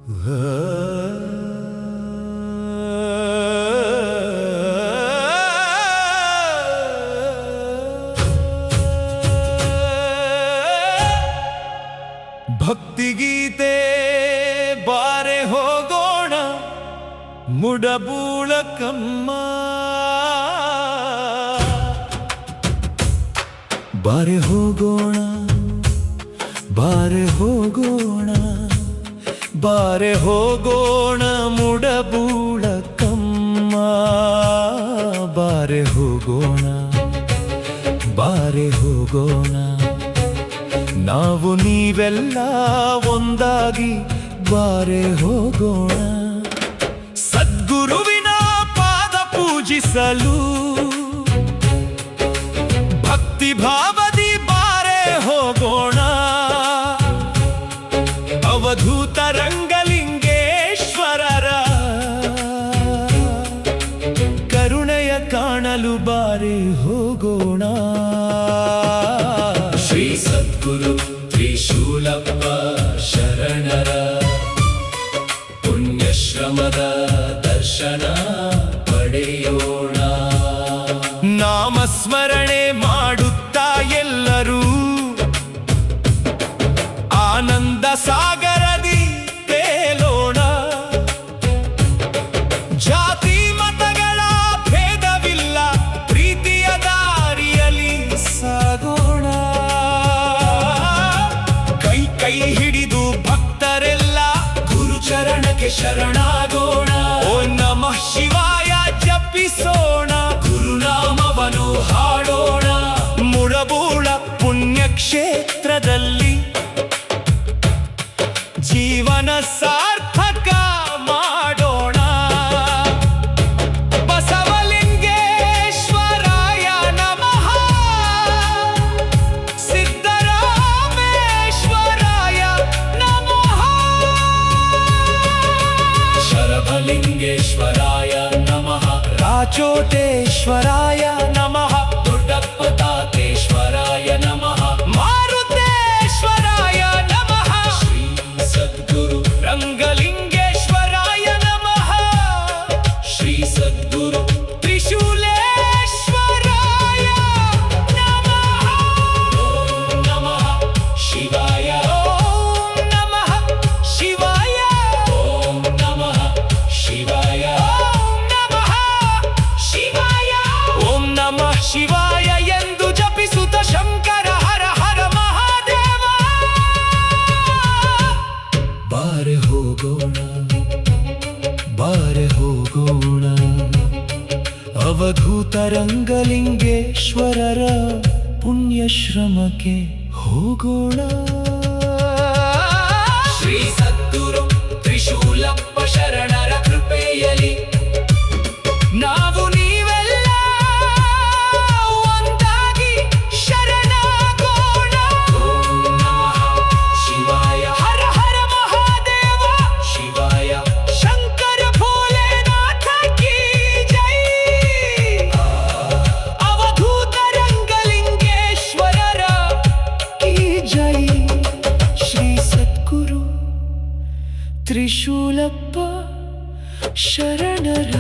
ಭಕ್ತಿಗೀತೆ ಬಾರೆ ಹೋಗೋಣ ಮುಡಬೂಳಕಮ್ಮ, ಬಾರೆ ಹೋಗೋಣ ಬಾರೆ ಹೋಗೋಣ ಬಾರೆ ಹೋಗೋಣ ಮುಡಬೂಳಕಮ್ಮ, ಬಾರೆ ಹೋಗೋಣ ಬಾರೆ ಹೋಗೋಣ ನಾವು ನೀವೆಲ್ಲ ಒಂದಾಗಿ ಬಾರೆ ಹೋಗೋಣ. ಸದ್ಗುರುವಿನ ಪಾದ ಪೂಜಿಸಲು ಭಕ್ತಿ ಭಾವದಿ ಬಾರೆ ಹೋಗೋಣ. ಅವಧೂತ ರಂಗಲಿಂಗೇಶ್ವರರ ಕರುಣೆಯ ಕಾಣಲು ಬಾರೆ ಹೋಗೋಣ. ಶ್ರೀ ಸದ್ಗುರು ತ್ರಿಶೂಲಪ್ಪ ಶರಣರ ಪುಣ್ಯಶ್ರಮದ ದರ್ಶನ ಪಡೆಯೋಣ. ನಾಮಸ್ಮರಣೆ ಮಾಡುತ್ತಾ ಎಲ್ಲರೂ ಆನಂದ ಸಾಗರದಿ ತೇಲೋಣ. ಜಾತಿ ಮತಗಳ ಭೇದವಿಲ್ಲ, ಪ್ರೀತಿಯ ದಾರಿಯಲ್ಲಿ ಸಾಗೋಣ. ಕೈ ಕೈ ಹಿಡಿದು ಭಕ್ತರೆಲ್ಲ ಗುರುಚರಣಕ್ಕೆ ಶರಣಾಗೋಣ. ಓಂ ನಮಃ ಶಿವಾಯ ಜಪಿಸೋಣ, ಗುರುನಾಮವನ್ನು ಹಾಡೋಣ. ಮುಡಬೂಳ ಪುಣ್ಯಕ್ಷೇತ್ರದಲ್ಲಿ ಜೀವನ ಸಾರ್ಥಕ ಮಾಡೋಣ. ಬಸವಲಿಂಗೇಶ್ವರಾಯ ನಮಃ, ಸಿದ್ದರಾಮೇಶ್ವರಾಯ ನಮಃ, ಶರಭಲಿಂಗೇಶ್ವರಾಯ ನಮಃ, ರಾಚೋಟೇಶ್ವರಾಯ ನಮಃ, ದೊಡ್ಡಪ್ಪ ತಾತೇಶ್ವರಾಯ ನಮಃ, ಮಾರುತೇಶ್ವರಾಯ ನಮಃ, ಶ್ರೀ ಸದ್ಗುರು ರಂಗಲಿಂಗೇಶ್ವರಾಯ ನಮಃ, ಶ್ರೀ ಸದ್ಗುರು ತ್ರಿಶೂಲೇಶ್ವರಾಯ ನಮಃ. ಓಂ ನಮಃ ಶಿವಾಯ, ಓಂ ನಮಃ ಶಿವಾಯ, ಓಂ ನಮಃ ಶಿವಾಯ, ಓಂ ನಮಃ ಶಿವಾಯ, ಓಂ ನಮಃ ಶಿವಾಯ ಎಂದು ಜಪಿಸುತ್ತ ಶಂಕರ ಹರ ಹರ ಮಹಾದೇವ. ಬಾರೆ ಹೋಗೋಣ ಬಾರೆ ಹೋಗೋಣ, ಅವಧೂತ ರಂಗಲಿಂಗೇಶ್ವರರ ಪುಣ್ಯಶ್ರಮಕ್ಕೆ ಹೋಗೋಣ. ಶ್ರೀ ಸದ್ಗುರು ತ್ರಿಶೂಲಪ್ಪ ಶರಣರ ಕೃಪೆಯಲಿ ನಾವು ನೀವೆಲ್ಲ ಒಂದಾಗಿ ಶರಣಾಗೋಣ. ಓಂ ನಮಃ ಶಿವಾಯ, ಹರ ಹರ ಮಹಾದೇವ ಶಿವಾಯ, ಶಂಕರ ಭೋಲೆನಾಥ ಕೀ ಜೈ. ಅವಧೂತ ರಂಗಲಿಂಗೇಶ್ವರರ ಕೀ ಜೈ. ಶ್ರೀ ಸದ್ಗುರು ತ್ರಿಶೂಲಪ್ಪ ಶರಣರ